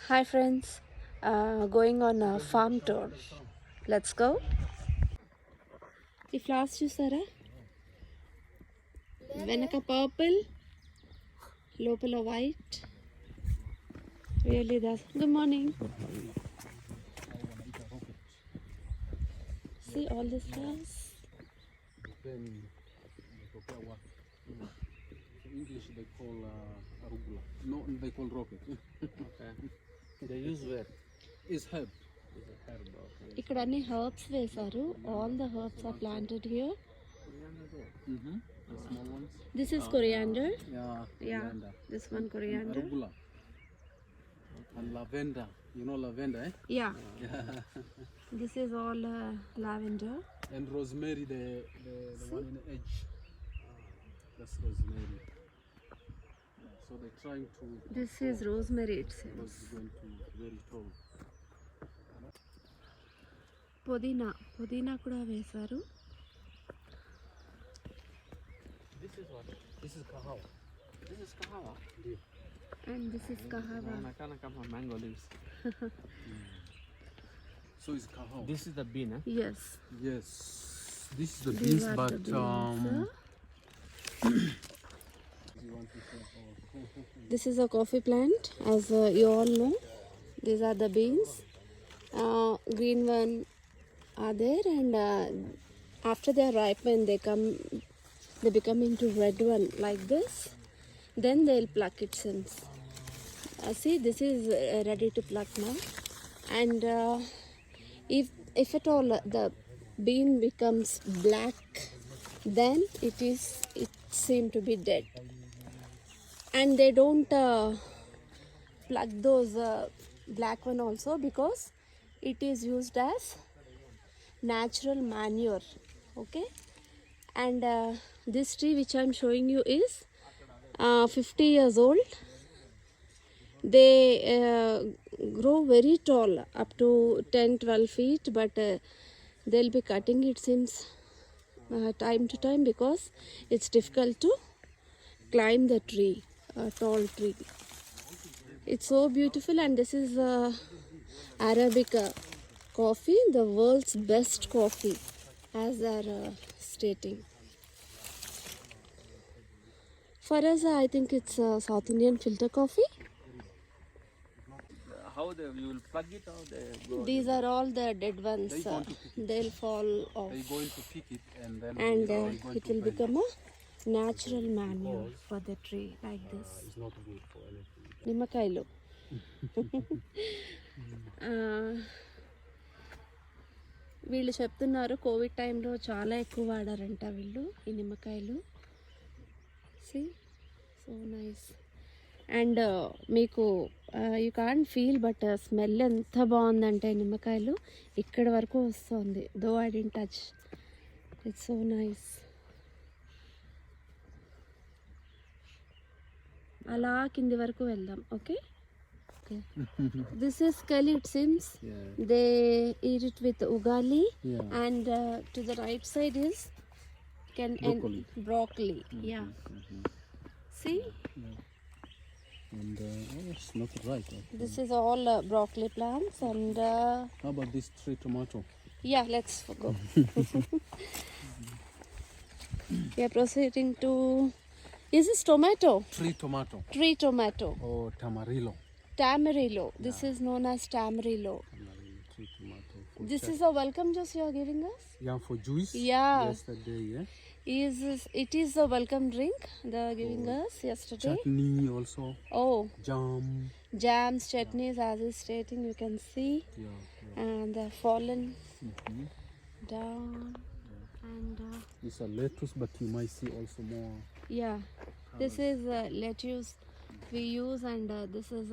Hi friends, going on a farm tour. Let's go. ఈ flowers చూసారా, వెనక purple, లోపల white. Really that's good morning. See all these flowers. English they call arugula. No, they call rocket. Okay. They use where? It's herb. It's a herb. Okay. ఇక్కడ అన్ని herbs వేశారు. All the herbs are planted here. Mm-hmm. The small ones. This is coriander. Yeah. Yeah, Lavender. this one coriander. Arugula. And lavender. You know lavender, eh? Yeah. This is all lavender. And rosemary, the one in the edge. That's rosemary. So they're trying to. This is rosemary, it seems. It's going to very tall. పుదీనా కూడా వేశారు. This is what? This is kahawa. This is kahawa. And this is kahava. I can't come from mango leaves. So it's kahawa. This is the bean, eh? Yes. Yes. This is the These beans, are but the beans. you want to say, This is a coffee plant, as you all know. These are the beans. Green one are there, and after they are ripened, they become into red one like this. Then they'll pluck it. Since see, this is ready to pluck now, and if at all the bean becomes black, then it seem to be dead. And they don't pluck those black one also, because it is used as natural manure. Okay, and this tree which I am showing you is 50 years old. They grow very tall, up to 10-12 feet, but they'll be cutting, it seems, time to time, because it's difficult to climb the tree, a tall tree. It's so beautiful. And this is Arabica coffee, the world's best coffee, as they are stating. For us, I think it's South Indian filter coffee. How you will plug it or they go? These are all the dead ones. They're going to pick They'll fall off, they're going to pick it and then and they're going it to will bend become a natural manure for the tree, like this. It's not good for anything. నిమ్మకాయలు. వీళ్ళు చెప్తున్నారు Covid టైంలో చాలా ఎక్కువ వాడారంట వీళ్ళు ఈ నిమ్మకాయలు. See so nice. And మీకు you can't feel, but smell ఎంత బాగుందంటే నిమ్మకాయలు ఇక్కడ వరకు వస్తుంది. Though I didn't touch. It's so nice. అలా కింది వరకు వెళ్దాం. Okay. This is kali, it seems. Yeah. They eat it with ugali. Yeah. And to the right side is Broccoli. broccoli. Yeah. See, And it's not right. this is all broccoli plants. And How about this tree tomato? yeah, let's go. We are proceeding to. Is this tomato? Tree tomato Tree tomato. or tamarillo. Tamarillo. This is known as tamarillo. Tree tomato. This is a welcome juice you are giving us? Yeah, for juice. Yeah. Yesterday, yeah. It is a welcome drink they are giving us yesterday. Chutney also. Oh, Jam. jams, chutneys, as is stating, you can see. Yeah. And they're fallen down. And It's a lettuce, but you might see also more. yeah, this is lettuce we use, and this is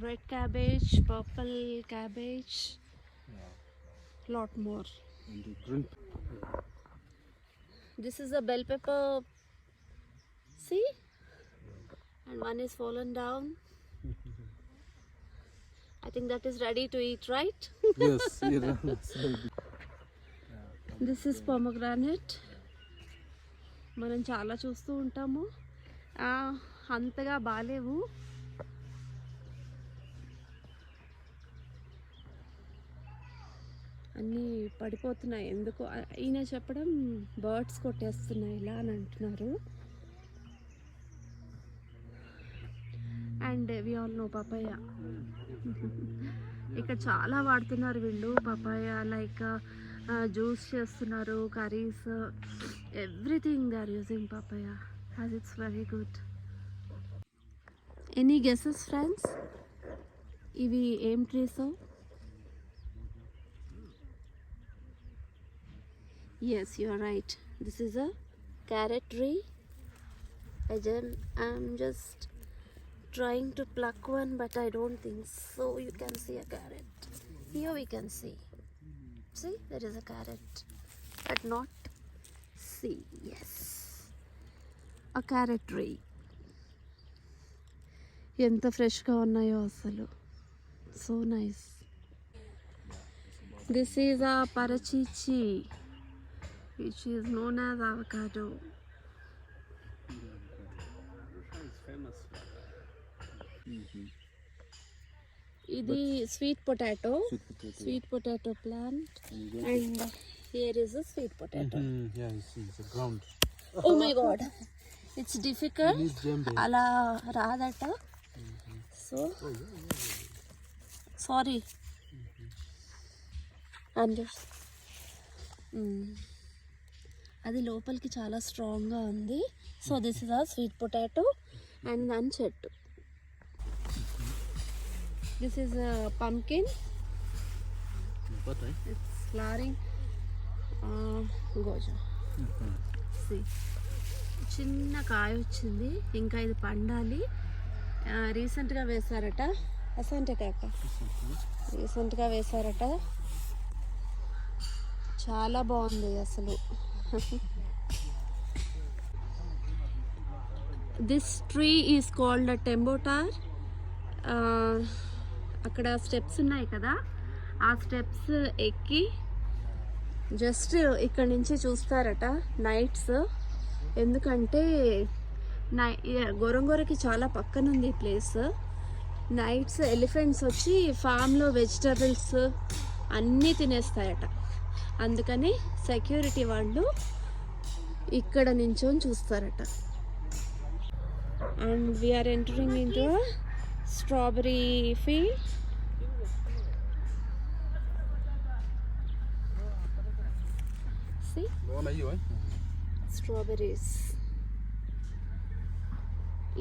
red cabbage, purple cabbage, lot more. And the green. This is a bell pepper, see, and one is fallen down. I think that is ready to eat, right? Yes. Yeah. This is pomegranate. మనం చాలా చూస్తూ ఉంటాము, అంతగా బాలేవు. అన్నీ పడిపోతున్నాయి ఎందుకో. ఈయన చెప్పడం బర్డ్స్ కొట్టేస్తున్నాయి ఇలా అని అంటున్నారు. And we all know papaya. ఇక్కడ చాలా వాడుతున్నారు వీళ్ళు పపాయ. లైక్ జ్యూస్ చేస్తున్నారు, curries, everything they are using papaya as it's very good. Any guesses friends? ఇవి ఏం trees? Yes, you are right. This is a carrot tree. I'm just trying to pluck one, but I don't think so. You can see a carrot. Here we can see. See, there is a carrot, but not see. Yes, a carrot tree. ఎంత ఫ్రెష్గా ఉన్నాయో అసలు. So nice. This is a parachichi, which is known as avocado. ఇది sweet potato plant. And here is a sweet potato. Yeah, it's a ground. Oh my god, it's difficult. అలా రాదట. So sorry. అది లోపలికి చాలా స్ట్రాంగ్గా ఉంది. So this is a sweet potato. And దాని చెట్టు. This is pumpkin. It's flowering. గోజా. చిన్న కాయ వచ్చింది, ఇంకా ఇది పండాలి. రీసెంట్గా వేశారట. అసంటే కాక రీసెంట్గా వేశారట. చాలా బాగుంది అసలు. దిస్ ట్రీ ఈజ్ కాల్డ్ టెంబోటార్. అక్కడ స్టెప్స్ ఉన్నాయి కదా, ఆ స్టెప్స్ ఎక్కి జస్ట్ ఇక్కడ నుంచి చూస్తారట నైట్స్. ఎందుకంటే గోరంగోరకి చాలా పక్కన ఉంది ఈ ప్లేస్. నైట్స్ ఎలిఫెంట్స్ వచ్చి ఫామ్లో వెజిటబుల్స్ అన్నీ తినేస్తాయట. అందుకని సెక్యూరిటీ వాళ్ళు ఇక్కడ నించొని చూస్తారట. And we are entering into strawberry field. Strawberries.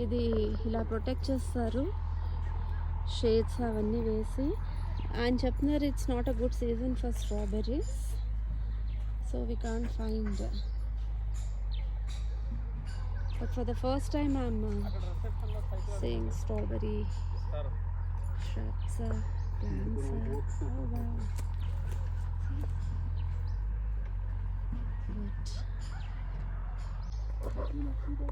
ఇది ఇలా ప్రొటెక్ట్ చేస్తారు షేడ్స్ అవన్నీ వేసి. ఆయన చెప్తున్నారు it's not a good season for strawberries, so we can't find. But for the first time I'm seeing strawberry shrubs, plants. Oh wow.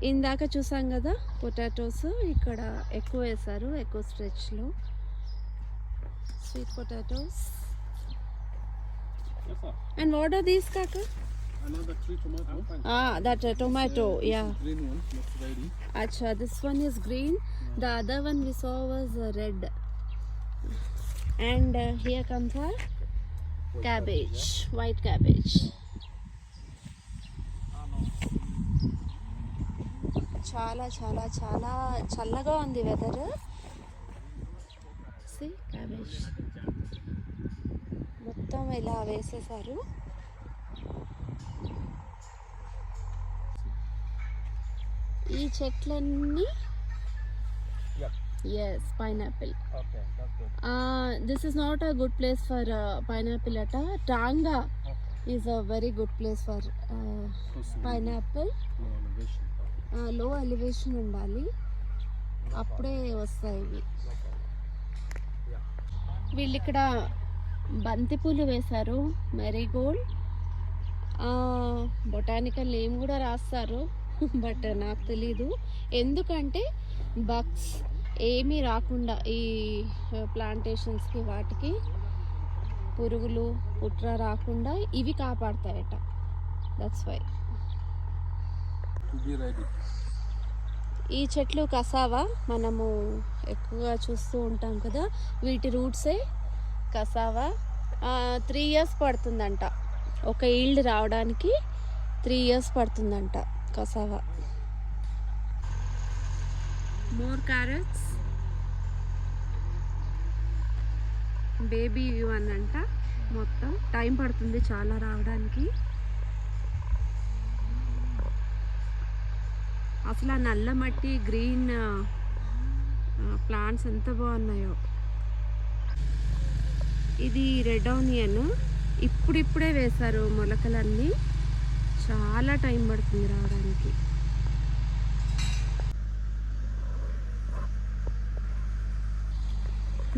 ఇందాక చూసాం కదా పొటాటోస్, ఇక్కడ ఎక్కువ వేశారు, ఎక్కువ స్ట్రెచ్లో. Sweet potatoes. And what are these కాకా? Another tree tomato. That tomato, yeah. Green one, not ready. Acha, this one is green. The other one we saw was red. And here comes our cabbage, white cabbage. చాలా చాలా చాలా చల్లగా ఉంది weather. See, cabbage మొత్తం ఇలా వేసేసారు. ఈ చెట్లన్నీ yes, pineapple. Okay, that's good. This is not a good place for pineapple ata. Tanga is a very good place for pineapple. Low elevation. లో ఎలివేషన్ ఉండాలి, అప్పుడే వస్తాయి ఇవి. వీళ్ళు ఇక్కడ బంతిపూలు వేశారు, మెరీగోల్డ్. బొటానికల్ నేమ్ కూడా రాస్తారు, బట్ నాకు తెలీదు. ఎందుకంటే బగ్స్ ఏమీ రాకుండా ఈ ప్లాంటేషన్స్కి వాటికి పురుగులు పుట్ర రాకుండా ఇవి కాపాడతాయట. That's why. ఈ చెట్లు కసావా మనము ఎక్కువగా చూస్తూ ఉంటాం కదా, వీటి రూట్సే కసావా. 3 years పడుతుందంట ఒక ఈల్డ్ రావడానికి. 3 years పడుతుందంట cassava. More carrots, baby one అంట. మొత్తం టైం పడుతుంది చాలా రావడానికి. అసలు ఆ నల్ల మట్టి గ్రీన్ ప్లాంట్స్ ఎంత బాగున్నాయో. ఇది రెడ్ ఆనియన్ ఇప్పుడిప్పుడే వేశారు మొలకలన్నీ. చాలా టైం పడుతుంది రావడానికి.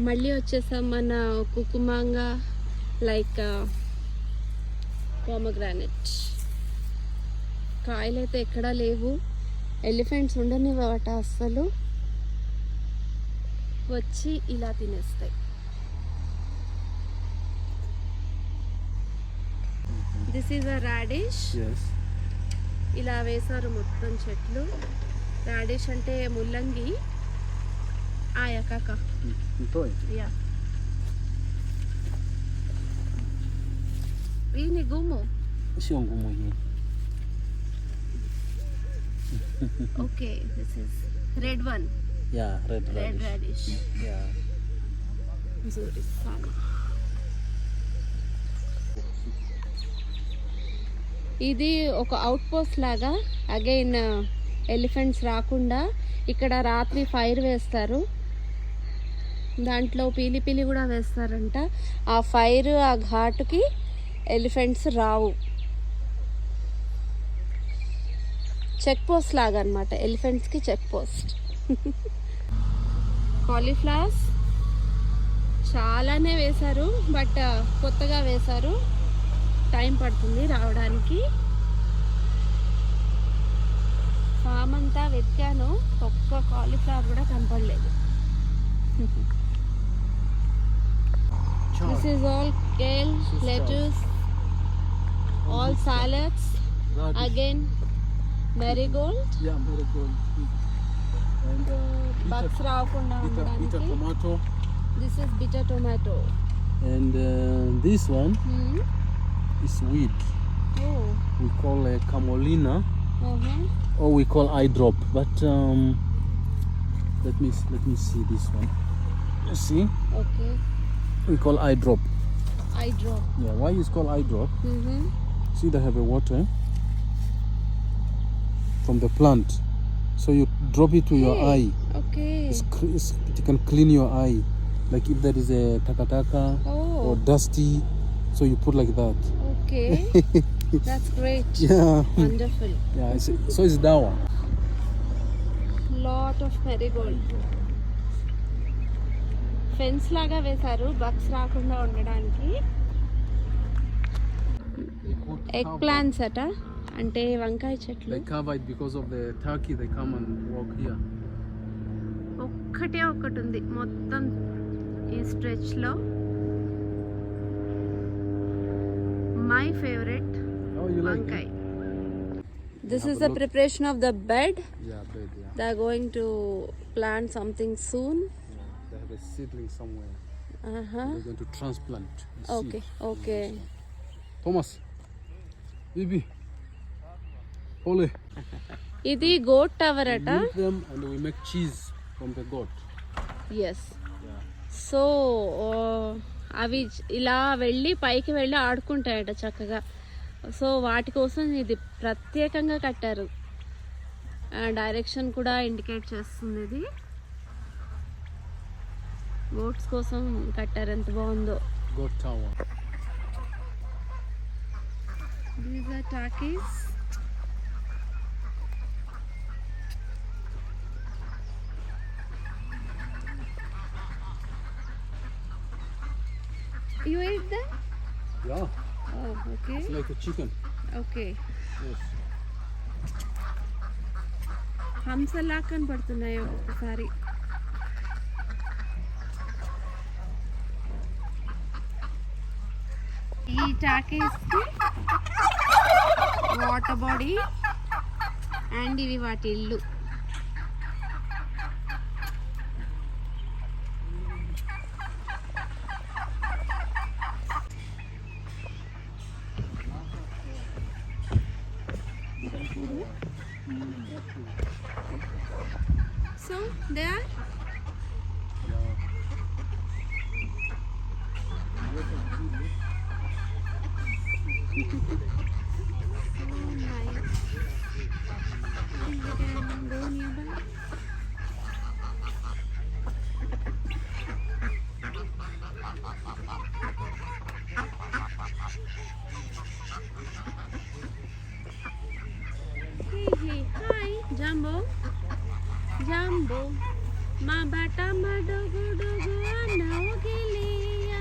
మళ్ళీ వచ్చేసాం మన కుకుమాంగా లైక్ పోమగ్రానైట్. కాయలు అయితే ఎక్కడా లేవు. ఎలిఫెంట్స్ ఉండనివ్వట అస్సలు, వచ్చి ఇలా తినేస్తాయి. This is a radish. Yes. ఇలా వేశారు మొత్తం చెట్లు. రాడిష్ అంటే ముల్లంగి. ఆయా కాక Ito eh. Yeah ini gumo. Siyang gumuhi. Okay, this is red one. Yeah, red Red radish. Yeah. Nzuri sana. ఇది ఒక అవుట్ పోస్ట్ లాగా. అగైన్ ఎలిఫెంట్స్ రాకుండా ఇక్కడ రాత్రి ఫైర్ వేస్తారు. దాంట్లో పీలి కూడా వేస్తారంట. ఆ ఫైర్ ఆ ఘాటుకి ఎలిఫెంట్స్ రావు. చెక్ పోస్ట్ లాగా అనమాట, ఎలిఫెంట్స్కి చెక్ పోస్ట్. కాలీఫ్లవర్స్ చాలానే వేశారు, బట్ కొత్తగా వేశారు. టైం పడుతుంది రావడానికి. ఫామ్ అంతా వెతికాను, ఒక్క కాలీఫ్లవర్ కూడా కనపడలేదు. This is all kale, lettuce, all salads. Radish. Again marigold. Yeah, marigold. And bugs రాకుండా bitter ఉండడానికి. tomato. This is bitter tomato. And this one is weed. Oh. We call camolina, or we call eye drop. But let me see this one. You see, Okay. we call eye drop. Eye drop. Yeah, why is called eye drop? See, they have a water from the plant, so you drop it to your eye. Okay. It can clean your eye, like if there is a takataka or dusty, so you put like that. Okay. That's great. Yeah. Wonderful. Yeah, so it's dawa. Lot of marigold. Fence లాగా వేశారు bugs రాకుండా ఉండడానికి. Egg plants అట, అంటే వంకాయ చెట్లు. They cover it because of the turkey. They come and walk here. ఒక్కటే ఒకటి ఉంది మొత్తం ఈ స్ట్రెచ్ లో. My favourite Oh, you like వంకాయ. it? This is the preparation of the bed. Yeah, bed. Yeah. They are going to plant something soon. Yeah. They have a seedling somewhere. Uh-huh. They're going to transplant. The Okay, seed. okay. Thomas, Bibi, Ole. ఇది goat tower We అట. milk them and we make cheese from the goat. Yes. Yeah. So అవి ఇలా వెళ్ళి పైకి వెళ్ళి ఆడుకుంటాయట చక్కగా. So వాటి కోసం ఇది ప్రత్యేకంగా కట్టారు. డైరెక్షన్ కూడా ఇండికేట్ చేస్తుంది. ఇది గోట్స్ కోసం కట్టారు, ఎంత బాగుందో. Goat tower. These are turkeys. You ate them? Yeah. Oh, okay. It's like a chicken. Okay. Yes. హంసలా కనపడుతున్నాయి ఒక్కొక్కసారి. ఈ టాకీస్కి వాటర్ బాడీ అండ్ ఇవి వాటి ఇల్లు. also there? So nice. We can go nearby. Hey, hi, Jumbo. Jumbo. Ma bata ma dogo dogo anaugilia.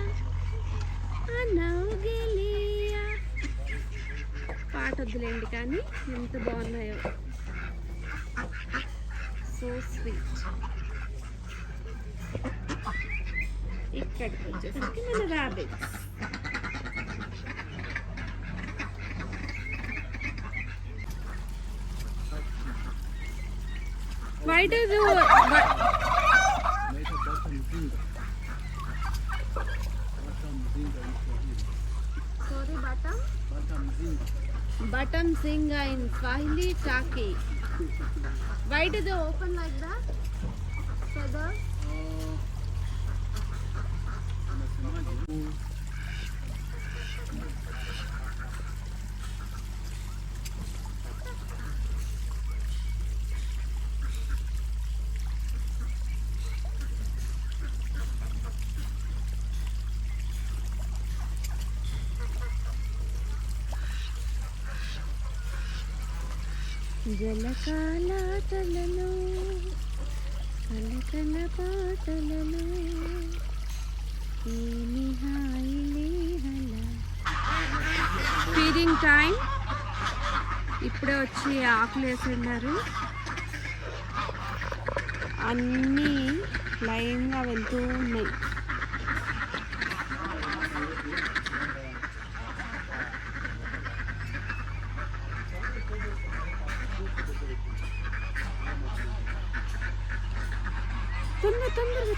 Anaugilia. పాట వద్దులేండి కానీ ఎంత బాగున్నాయో. So sweet. ఇక్కడికి వచ్చేసరికి మన rabbits. Why do you sorry, Batam Zinga in Swahili Taki. Why do they open like that? Feathers? జలకాలాటలలో కలకల పాటలలో ఏమి హాయిలేహల. Feeding time. ఇప్పుడే వచ్చి ఆకులు వేసున్నారు. అన్నీ లైన్గా వెళ్తూ ఉన్నాయి.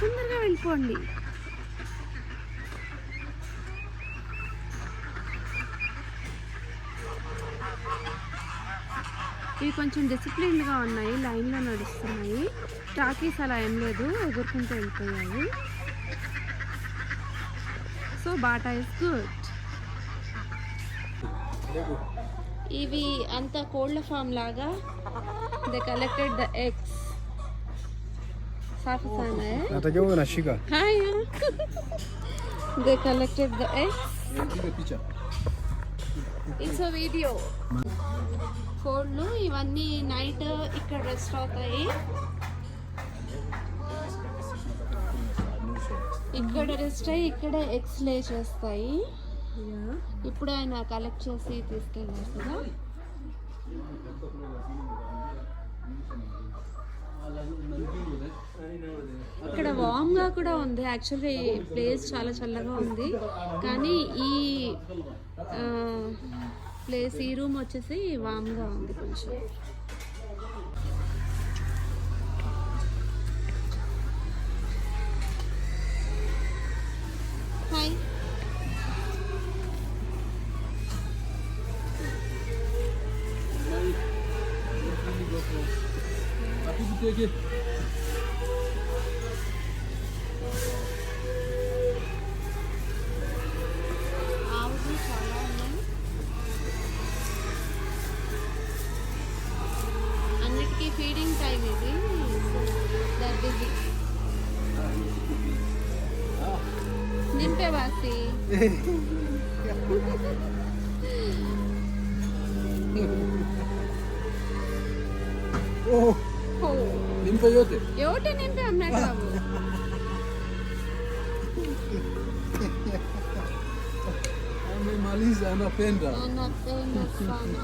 తొందరగా వెళ్ళిపోండి. ఇవి కొంచెం డిసిప్లిన్గా ఉన్నాయి, లైన్లో నడుస్తున్నాయి. టాకీస్ అలా ఏం లేదు, ఎగురుకుంటూ వెళ్ళిపోయాయి. So Bata is good. ఇవి అంత కోళ్ళ ఫామ్ లాగా. They collected the eggs. Safi sana eh? Natakiwa unashika. Haya. They collected the eggs. Piga picha. It's a video. కోళ్ళు ఇవన్నీ నైట్ ఇక్కడ రెస్ట్ అవుతాయి. ఇక్కడ రెస్ట్ అయ్యి ఇక్కడ ఎగ్స్ లే చేస్తాయి. ఇప్పుడు ఆయన కలెక్ట్ చేసి తీసుకెళ్ళారు కదా. ఇక్కడ వామ్గా కూడా ఉంది. యాక్చువల్లీ ప్లేస్ చాలా చల్లగా ఉంది, కానీ ఈ ప్లేస్ ఈ రూమ్ వచ్చేసి వామ్గా ఉంది కొంచెం. హాయ్. ఆవులు చాలా ఉన్నాయి. అన్నిటికీ ఫీడింగ్ టైం ఇది. బిజీ. నింపే వాసి. Limpa yote. Yote nimpe amnata babu. Amemaliza, anapenda. Anapenda sana.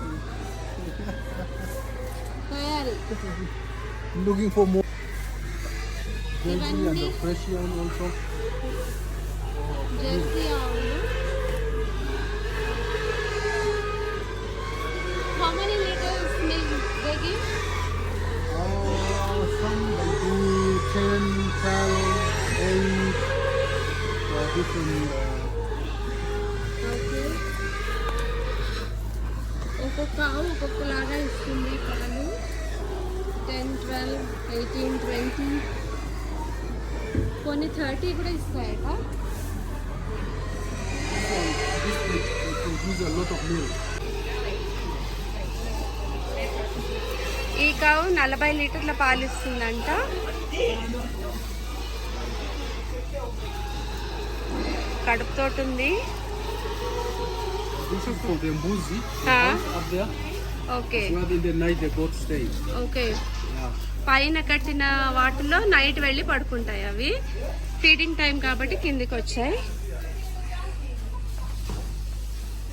Tayari. Looking for more. Jersey and Ivanni the Fresian also. Jersey ఆవులు. How many liters milk they give? Some they do 10, 12, 8. Different. Okay. ఒక్కొక్క ఆవు ఒక్కొక్కలాగా ఇస్తుంది పాలు. 10, 12, 18, 20, కొన్ని 30 కూడా ఇస్తాయట. This produce a lot of milk. ఈ కావు 40 లీటర్ల పాలు ఇస్తుందంట. కడుపుతోటి ఉంది. This is for the mbuzi up there. Okay So in the night the goat stay. Okay. Yeah. పైన కట్టిన వాటిలో నైట్ వెళ్ళి పడుకుంటాయి. అవి ఫీడింగ్ టైం కాబట్టి కిందికి వచ్చాయి.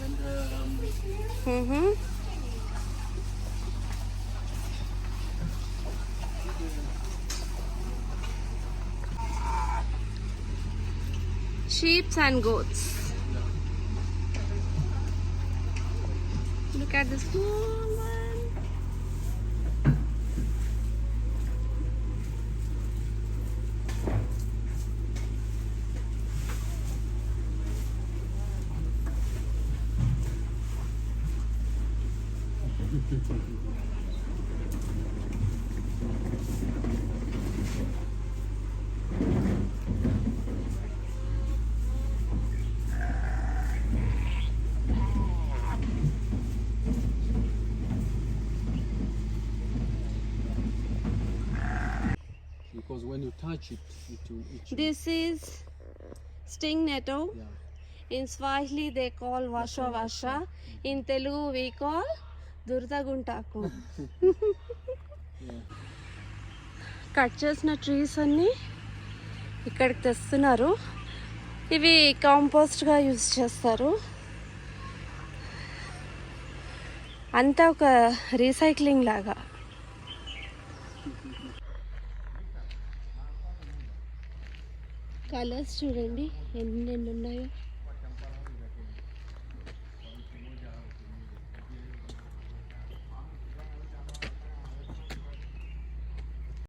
And sheep and goats. Look at this small one. because when you touch it, it will itch. This is sting nettle. Yeah. In Swahili they call washa washa. In Telugu we call durdaguntaku. Cut చేసిన trees అన్నీ ఇక్కడికి తెస్తున్నారు. ఇవి కాంపోస్ట్గా use చేస్తారు. అంతా ఒక recycling లాగా. Colours చూడండి ఎన్ని ఉన్నాయో.